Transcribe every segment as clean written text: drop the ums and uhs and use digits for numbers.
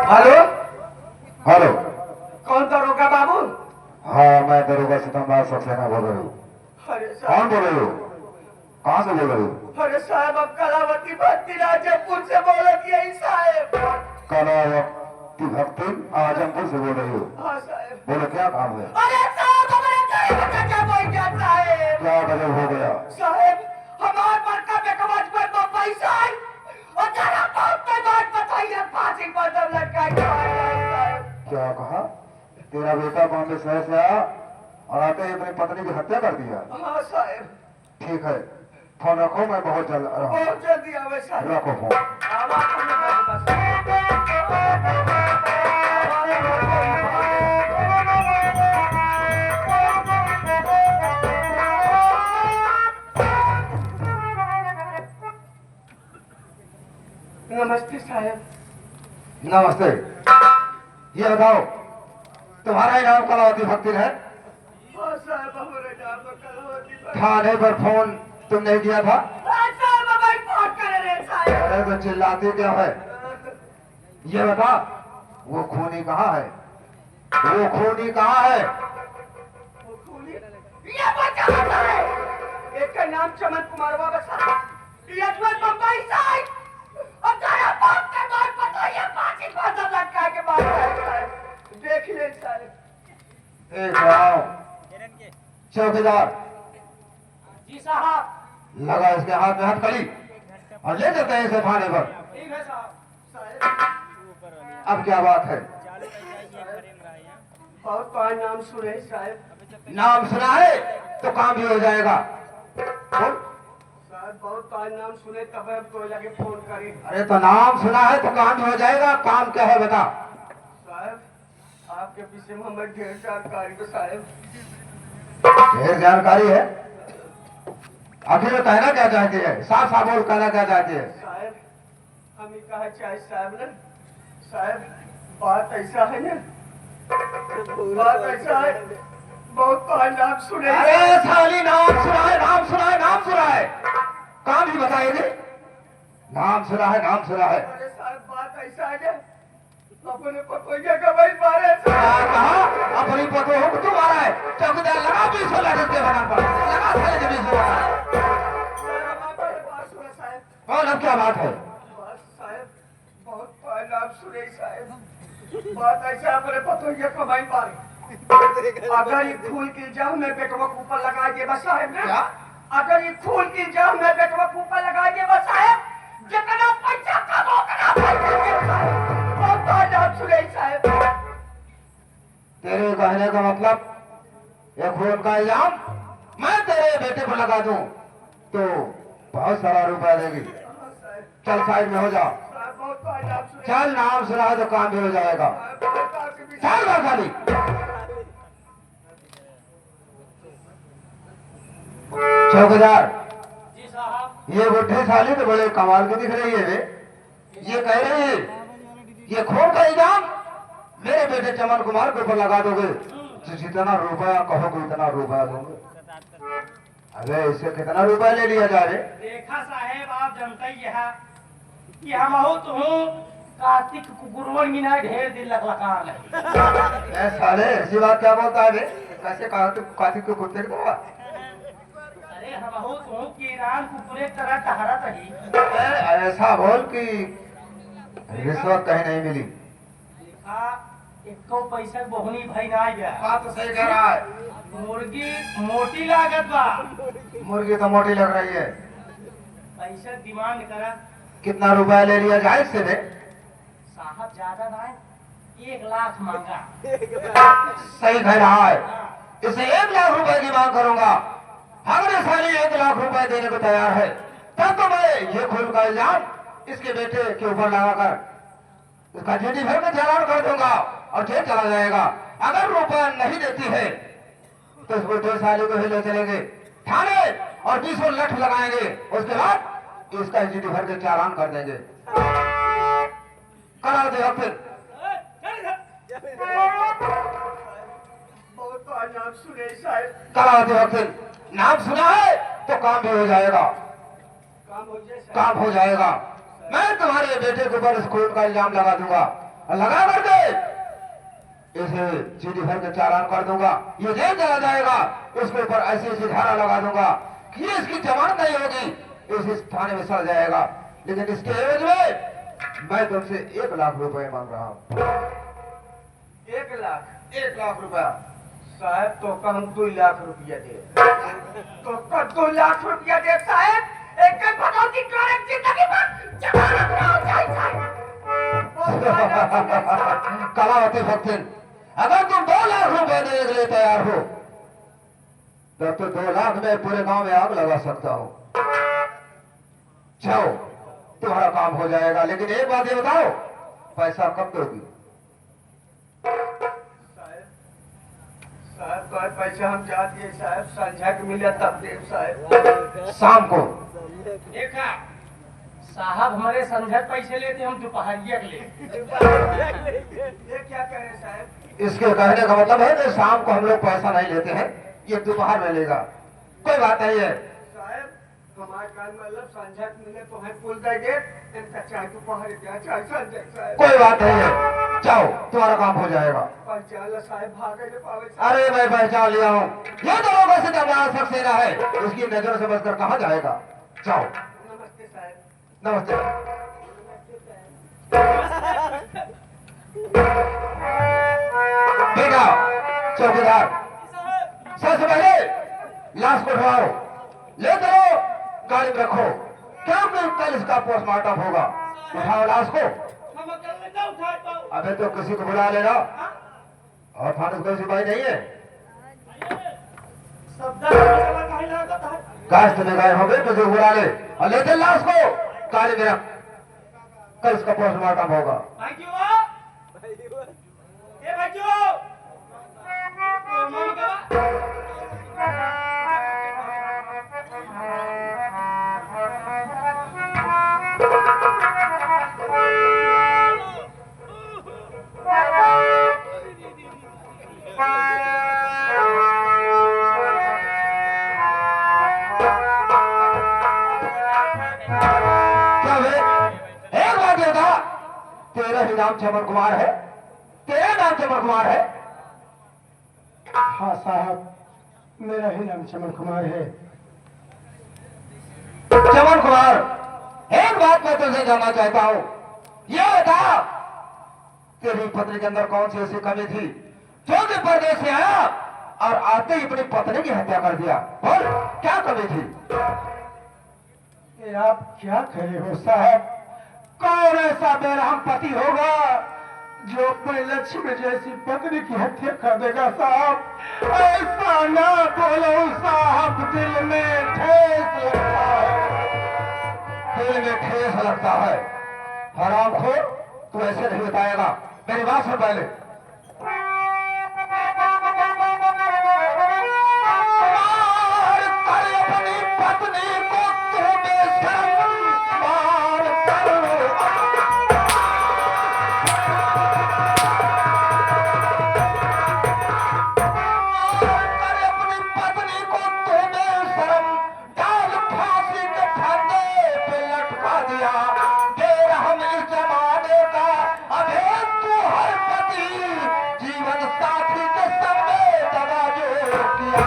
Hello hello. कौन दरोगा बाबू? हाँ, मैं दरोगा सितम्बर सक्सेना बोल रही हूँ। अरे कौन साहब, बोल रही हो? कहाँ से बोल रही हो? अरे साहब, अब कलावती भक्ति राजपुर से बोलत यही साहब। कलावती भक्ति आजमपुर से बोल रही हो? हाँ साहब। बोलो, क्या काम है? अरे साहब, हमारे घर में क्या बोल गया साहब? क्या गजब हो गया? साहब, हमारे बड़का बेकवाज पर तो पैसा है और जरा बहुत के बाद बताइए फांसी पर दम लटका के मार दिया साहब। क्या कहा? तेरा बेटा बॉम्बे शहर से आया और आते ही अपनी पत्नी की हत्या कर दिया? हाँ साहब। ठीक है, फोन रखो, मैं बहुत जल्द आ रहा हूँ। बहुत जल्दी आवे साहब। रखो फोन। आवाज तो नहीं बस। नमस्ते साहब। नमस्ते। ये बताओ, तुम्हारा ही नाम कलावती भक्ति है? हाँ साहब, हमारे नाम पर कलावती भक्ति। थाने पर फोन तुमने किया था? हाँ साहब, हमारी फोन करे रहे साहब। अरे तो चिल्लाती क्या है? ये बता, वो खूनी कहाँ है? वो खूनी कहाँ है? वो खूनी? ये बच्चा बता है। एक का नाम चमन कुमार बाबा साहब। ये अजमत बम्बई साहब। और जरा बाप के बाद बताइए फांसी पर दम लटका के मार दिया साहब। देख ले साहब। एक आओ चौकीदार, जी साहब। लगा इसके हाथ में हथकड़ी और ले चलते हैं इसे थाने पर। ठीक है साहब। साहब, अब क्या बात है? बहुत बार नाम सुने साहब। नाम सुना है तो काम भी हो जाएगा। बोल। साहब, बहुत बार नाम सुने तब हम तो लगे फोन करें। अरे तो नाम सुना है तो काम भी हो जाएगा। काम क्या है बता? साहब, आपके पीछे में हमें ढेर जानकारी है साहब। ढेर जानकारी है? आखिर में कहना क्या चाहती है? साफ साफ बोल, कहना क्या चाहती है? साहब, हम ही कहा चाहे साहब ना साहब, बात ऐसा है ना, बात ऐसा है, बहुत बार नाम सुने। अरे साली, नाम सुना है, नाम सुना है, नाम सुना है, काम भी बताएगी? नाम सुना है, नाम सुना है। अरे साहब, बात ऐसा है ना, अपने पतोइया का भाई मारे क्या कहा? अपनी पतो हो तो मारा है? चौकीदार लगा 20 लाख के बना पर लगा साले के 20 लाख। बात सुना साहब। और अब क्या बात है? बस साहब, बहुत बार नाम सुने साहब। बात ऐसा, अपने पतोइया का भाई मारे। अगर ये फूल की जाम में बेटवा के ऊपर लगा के बस साहब ना, क्या? अगर ये फूल की जाम में बेटवा के ऊपर लगा के बस साहब, जितना पैसा कमाओ करा बहुत बार नाम सुने साहब। तेरे कहने का मतलब ये खून का इल्जाम मैं तेरे बेटे पर लगा दूं तो बहुत सारा रुपया देगी। चल साइड में हो जा। बहुत बार नाम सुने। चल, नाम सुना है तो काम भी हो जाएगा। चल ना खाली। चौकीदार, जी साहब। ये बुढ़ी साली तो बड़े कमाल की दिख रही है रे। ये कह रही है ये खून का इल्जाम मेरे बेटे चमन कुमार के ऊपर लगा दोगे तो जितना रुपया कहोगे उतना रुपया दोगे। अरे इससे कितना रुपया ले लिया जा रे? देखा साहेब, आप जानते ही है कि हम हो तो हूँ कार्तिक कुकुरवन गिना ढेर दिन लगा ए साले, ऐसी बात क्या बोलता है रे? कैसे कार्तिक के कुत्ते की तरह? अरे हम हो तो हूँ कि ईरान को पूरे तरह टहरा तही। ऐसा बोल कि रिश्वत कहीं नहीं मिली। देखा, एको पैसा बहुनी भाई ना गया। बात तो सही कह रहा है। मुर्गी मोटी लागत बा। मुर्गी तो मोटी लग रही है। पैसा डिमांड करा। कितना रुपया ले लिया जाए इससे रे? साहब, ज्यादा ना, 1 लाख मांगा। सही कह रहा है। इसे 1 लाख रुपए की मांग करूंगा। अगर साली 1 लाख रुपए देने को तैयार है तब तो मैं ये खून का इल्जाम इसके बेटे के ऊपर लगाकर उसका जेडी भर में चालान कर दूंगा और जेल चला जाएगा। अगर रुपया नहीं देती है तो इस बुढ़े साली को ही ले चलेंगे थाने और 20 लठ लगाएंगे। उसके बाद इसका जेडी भर के चालान कर देंगे। करा दे फिर। बहुत बार नाम सुने साहब। करा दे फिर। नाम सुना है तो काम भी हो जाएगा। काम हो जाए साहब। काम हो जाएगा। मैं तुम्हारे बेटे के ऊपर इस खून का इल्जाम लगा दूंगा और लगा करके इसे सीधी भर के चालान कर दूंगा, ये जेल चला जाएगा। इसके ऊपर ऐसी ऐसी धारा लगा दूंगा कि इसकी जमानत नहीं होगी, इस थाने में सड़ जाएगा। लेकिन इसके एवज में मैं तुमसे 1 लाख रुपए मांग रहा हूँ। 1 लाख? 1 लाख रुपया। साहब तो का हम 2 लाख रुपया दे, तो का 2 लाख रुपया दे साहब। एक भगवती करे जिंदगी भर जमानत ना हो जाए साहब। कलावती भक्तिन, अगर तुम 2 लाख रुपए देने के लिए तैयार हो तब तो 2 लाख में पूरे गांव में आग लगा सकता हूं। जाओ, तुम्हारा काम हो जाएगा। लेकिन एक बात ये बताओ, पैसा कब दोगी? साहब तो पैसा हम जा दिए साहब, संझा के मिले तब दे साहब। शाम को। देखा साहब, हमारे संझा पैसे लेते हम दोपहरिया के ले। ये क्या कहे साहब? इसके कहने का मतलब है कि शाम को हम लोग पैसा नहीं लेते हैं, ये दोपहर में लेगा। कोई बात नहीं है साहब, हमारे कान मतलब संझा के मिले तो हम पुल देंगे, इनका चाहे दोपहर क्या चाहे संझा साहब। कोई बात नहीं है, जाओ, तुम्हारा काम हो जाएगा। पहचान साहब, भागे के पावे। अरे मैं पहचान लिया हूँ, ये तो लोगों से दरबार सक्सेना है, इसकी नजर से बचकर कहाँ जाएगा। जाओ। नमस्ते साहब। नमस्ते। बेटा चौकीदार, सबसे पहले लाश को उठवाओ, ले चलो, गाड़ी में रखो, क्योंकि कल इसका पोस्टमार्टम होगा। उठाओ लाश को। हम अकेले ना उठा पाओ। अबे तो किसी को बुला लेना, और थाने कोई सिपाही नहीं है। काश तुम्हें गए होंगे तो जो बुला ले और ले चल लाश को गाड़ी में रख, कल इसका पोस्टमार्टम होगा। तेरा ही नाम चमन कुमार है? तेरा नाम चमन कुमार है? हाँ साहब, मेरा ही नाम चमन कुमार है। चमन कुमार, एक बात मैं तुझसे जानना चाहता हूँ, यह बता तेरी पत्नी के अंदर कौन सी ऐसी कमी थी जो कि परदेश से आया और आते ही अपनी पत्नी की हत्या कर दिया? बोल, क्या कमी थी? ये आप क्या कह रहे हो साहब? कौन ऐसा बेरहम पति होगा जो अपने लक्ष्मी जैसी पत्नी की हत्या कर देगा साहब? ऐसा ना बोलो साहब, दिल में ठेस लगता है। दिल में ठेस लगता है? हरामखोर, तू ऐसे नहीं बताएगा, मेरी बात सुन पहले। अपनी पत्नी को तू बेशर्म मार कर, अपनी पत्नी को तू बेशर्म डाल फांसी के फंदे पे लटका दिया। फिर हम इस जमाने का अभेद तू हर पति जीवन साथी के संग में दवा जो किया।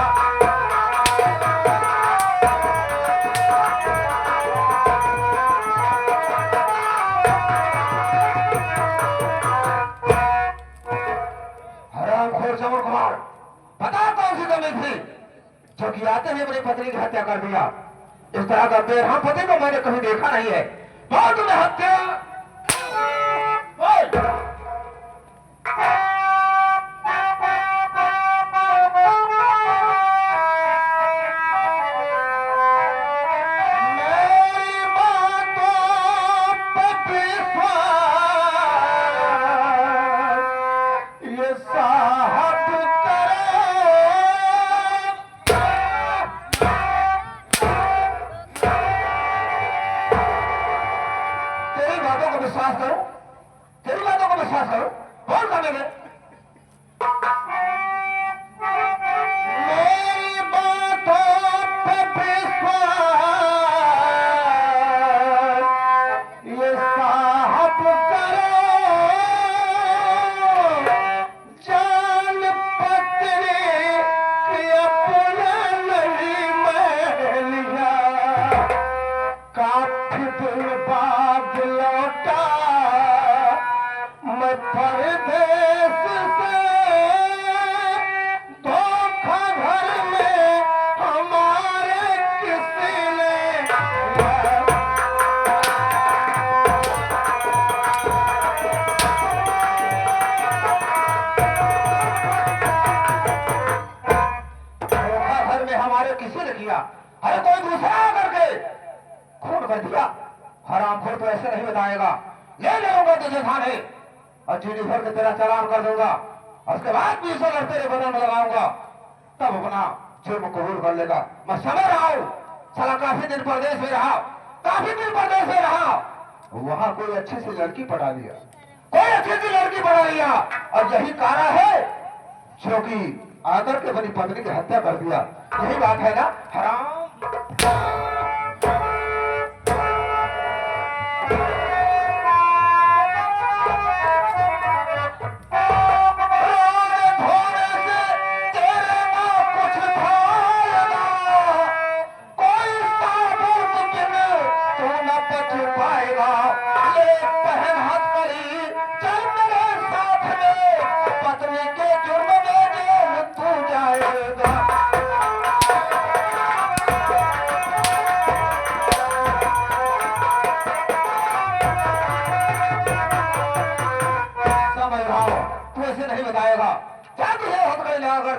हरामखोर चमन कुमार, बता कौन सी कमी थी जो कि आते ही अपनी पत्नी की हत्या कर दिया? इस तरह का बेरहम पति को मैंने कहीं देखा नहीं है। बोल तुम्हें हत्या, बोल। मेरी बातों पे विश्वास ये साहब तेरी बातों को विश्वास करो, तेरी बातों को विश्वास करो। बोल कभी में मेरी बातों पे विश्वास ये साहब करो। कोई दूसरा करके खून कर दिया, हरामखोर तो ऐसे नहीं बताएगा। ले जाऊंगा तुझे थाने और चीनी भर के तेरा चालान कर दूंगा, और उसके बाद 20 डॉलर तेरे बदन में लगाऊंगा, तब अपना जुर्म कबूल कर लेगा। मैं समझ रहा हूँ, साला काफी दिन परदेश में रहा, काफी दिन परदेश में रहा, वहां कोई अच्छी सी लड़की पढ़ा लिया, कोई अच्छी सी लड़की पढ़ा लिया, और यही कारण है जो कि आकर के अपनी पत्नी की हत्या कर दिया। यही बात है ना हराम।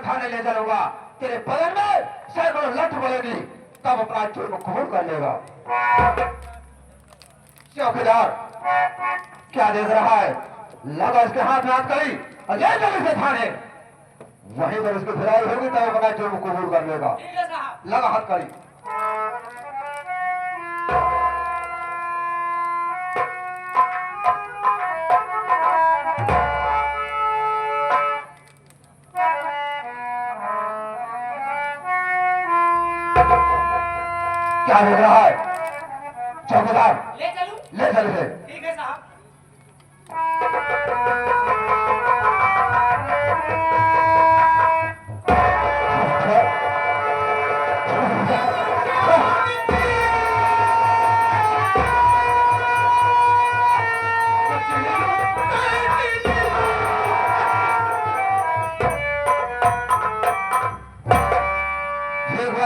थाने ले चलूंगा, तेरे बदन में सैकड़ों लठ बोलेगी, तब अपना जुर्म कबूल कर लेगा। चौकीदार क्या देख रहा है? लगा इसके हाथ में हाथ करी और ले चल इसे थाने, वहीं पर उसकी भिलाई होगी तब अपना जुर्म कबूल कर लेगा। लगा हाथ करी। क्या देख रहा है? चौकीदार ले चलूं? ले चल इसे। ठीक है साहब।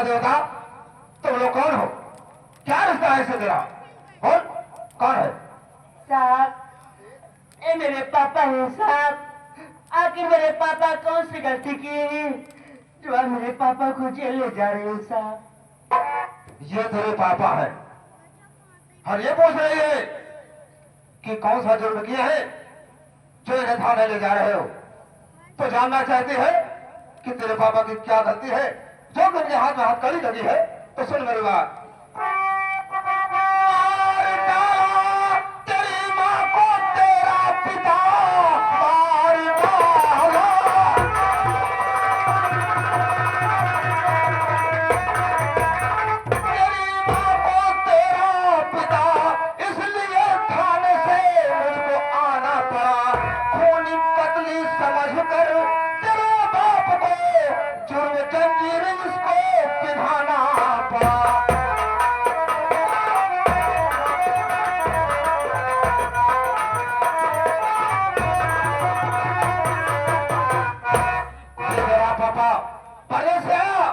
देवता, तुम लोग कौन हो? क्या रिश्ता है इससे तेरा? बोल, कौन है? साहब, ये मेरे पापा हैं साहब। आखिर मेरे पापा कौन सी गलती की है जो आप मेरे पापा को जेल ले जा रहे हैं साहब? ये तेरे पापा है और ये पूछ रही है कि कौन सा जुर्म किया है जो इन्हें थाने ले जा रहे हो। तो जानना चाहती है कि तेरे पापा की क्या गलती है जो कि उनके हाथ में हथकड़ी लगी है। तो सुन मेरी बात, तेरी माँ को तेरा पिता मार डाला, तेरी माँ को तेरा पिता, इसलिए थाने से मुझको आना पड़ा। खूनी पतली समझकर तेरे बाप को जुर्म जंजीर इसको पिघाना पड़ा। मेरा पापा परदेश से आया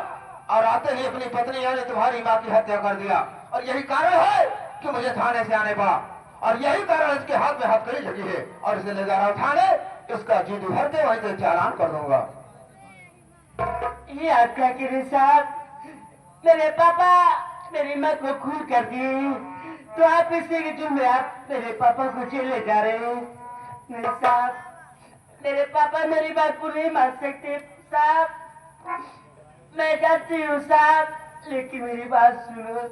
और आते ही अपनी पत्नी यानी तुम्हारी माँ की हत्या कर दिया, और यही कारण है कि मुझे थाने से आने पड़ा, और यही कारण इसके हाथ में हथकड़ी लगी है, और इसे ले जा रहा हूं थाने। इसका जीडी भर के वहीं से चालान कर दूंगा। ये आप क्या कह रहे साहब? मेरे पापा मेरी माँ को खून कर दिए, तो आप इसी के जुर्म में आप मेरे पापा को जेल ले जा रहे हैं? नहीं साहब, मेरे पापा मेरी बात को नहीं मान सकते साहब। मैं जानती हूँ साहब, लेकिन मेरी बात सुनो।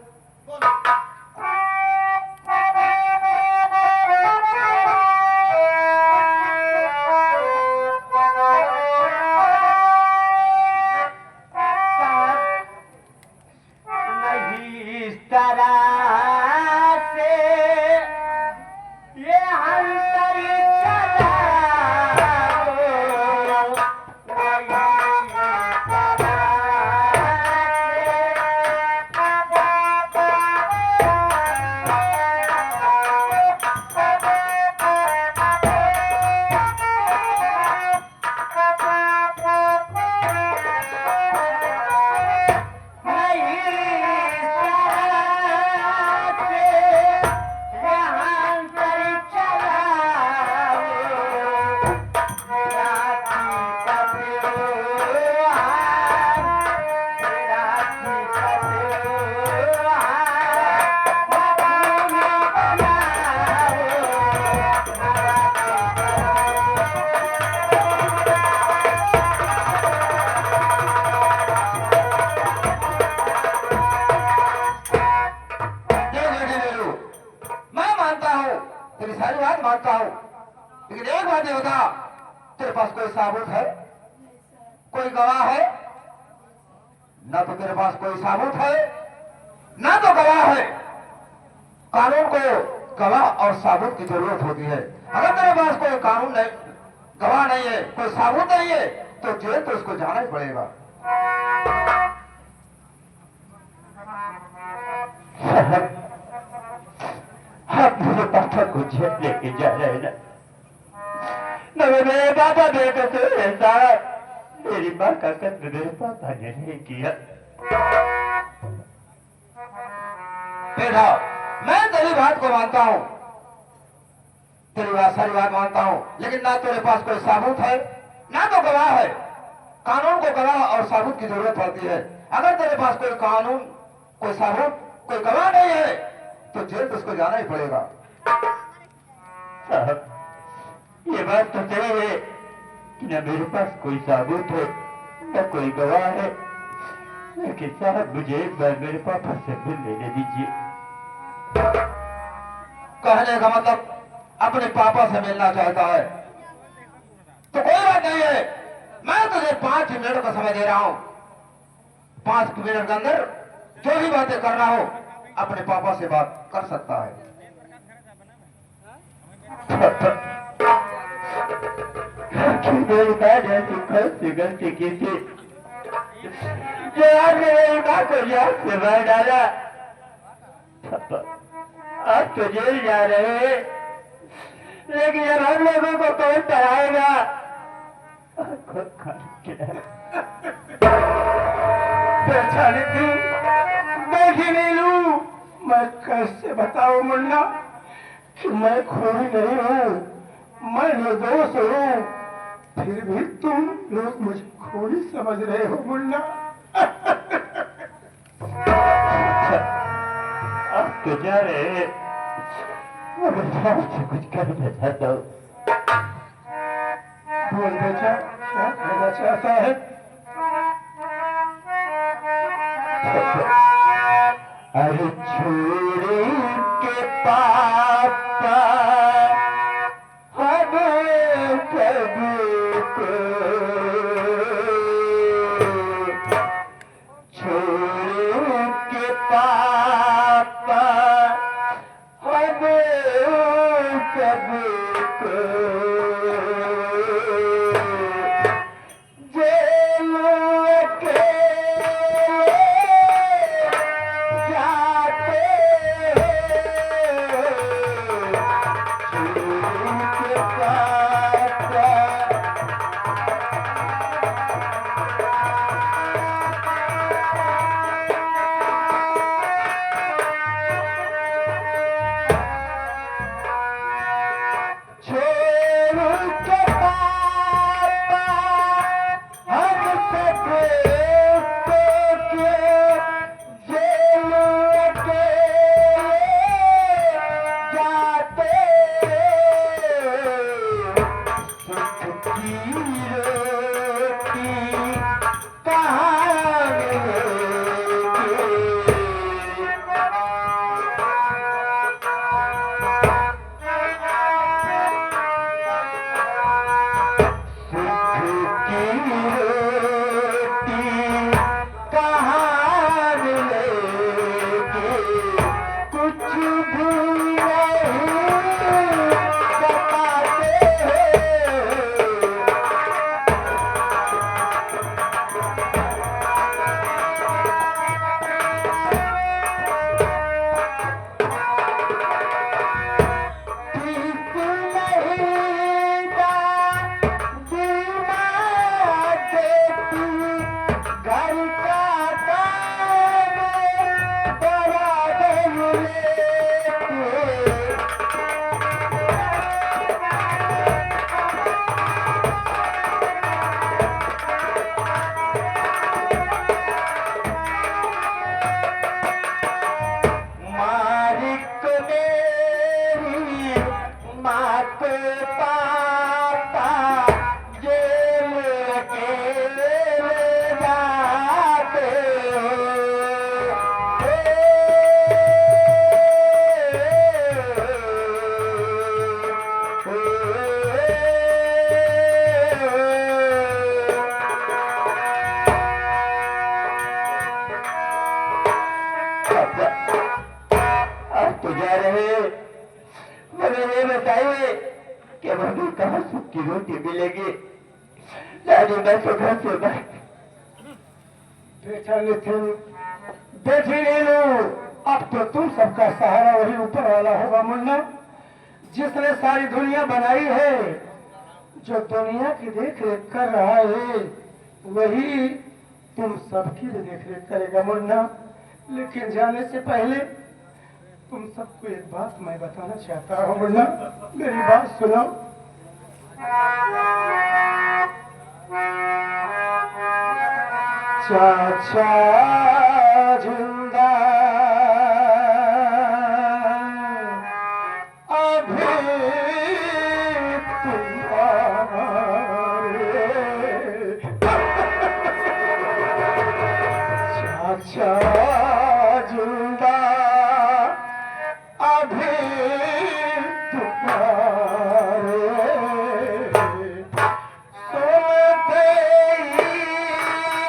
मानता हूँ, लेकिन एक बात ये बता, तेरे पास कोई सबूत है, कोई गवाह है? ना तो तेरे पास कोई सबूत है, ना तो गवाह है। कानून को गवाह और सबूत की जरूरत होती है। अगर तेरे पास कोई कानून नहीं, गवाह नहीं है, कोई सबूत नहीं है, तो जेल तो उसको जाना ही पड़ेगा। आप मेरे पापा को जेल लेके जा रहे हैं ना, मेरे पापा बेटे तो ऐसा, मेरी माँ का कत्ल मेरे पापा ने नहीं किया। बेटा, मैं तेरी बात को मानता हूँ, तेरी बात सारी बात मानता हूँ, लेकिन ना तेरे पास कोई सबूत है, ना तो गवाह है। कानून को गवाह और सबूत की जरूरत पड़ती है। अगर तेरे पास कोई कानून, कोई सबूत, कोई गवाह नहीं है, तो जेल तो उसको जाना ही पड़ेगा। साहब, ये बात तो सही है कि न मेरे पास कोई सबूत है, न कोई गवाह है, लेकिन साहब मुझे एक बार मेरे पापा से मिल लेने दीजिए। कहने का मतलब अपने पापा से मिलना चाहता है, तो कोई बात नहीं है। मैं तुझे 5 मिनट का समय दे रहा हूँ। 5 मिनट के अंदर जो भी बातें करना हो, अपने पापा से बात कर सकता है। मेरी माँ ने ऐसी कौन सी गलती की थी जो आपने मेरी माँ को याद से मार डाला? आप तो जेल जा रहे हैं, लेकिन अब हम लोगों को कौन पढ़ाएगा? पहचानी थी, देखी नहीं लू। मैं कैसे बताऊं मुन्ना कि मैं खोरी नहीं हूँ, मैं निर्दोष हूँ, फिर भी तुम लोग मुझे खोरी समझ रहे हो मुन्ना। आप तो जा रहे हैं, मैं आपसे कुछ कहना चाहता हूँ। बोल बेटा, क्या कहना चाहता है? अरे छोड़ी के पापा हमें प्रभु को, छोड़ी के पापा हमें प्रभु को, बताइए कि हमें कहाँ सुख की रोटी मिलेगी। डैडी मैं तो घर से बाहर। बेटा नितिन, बेटी नीलू, अब तो तुम सबका सहारा वही ऊपर वाला होगा मुन्ना, जिसने सारी दुनिया बनाई है। जो दुनिया की देख रेख कर रहा है वही तुम सबकी भी देख रेख करेगा मुन्ना। लेकिन जाने से पहले तुम सबको एक बात मैं बताना चाहता हूँ मुन्ना, मेरी बात सुनो। चाचा जिंदा अभी तुम्हारे चाचा जिंदा अभी तुम्हारे सुनते ही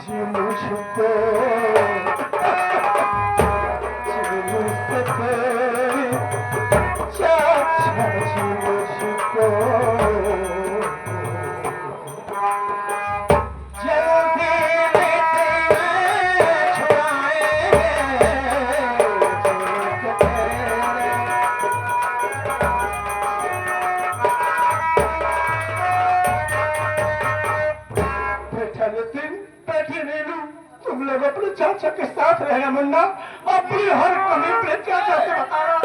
जी मुझको चाचा जी मुझको जल्दी तुम लोग अपने चाचा के साथ रहना मुन्ना, अपनी हर कमी पे चाचा से बताना।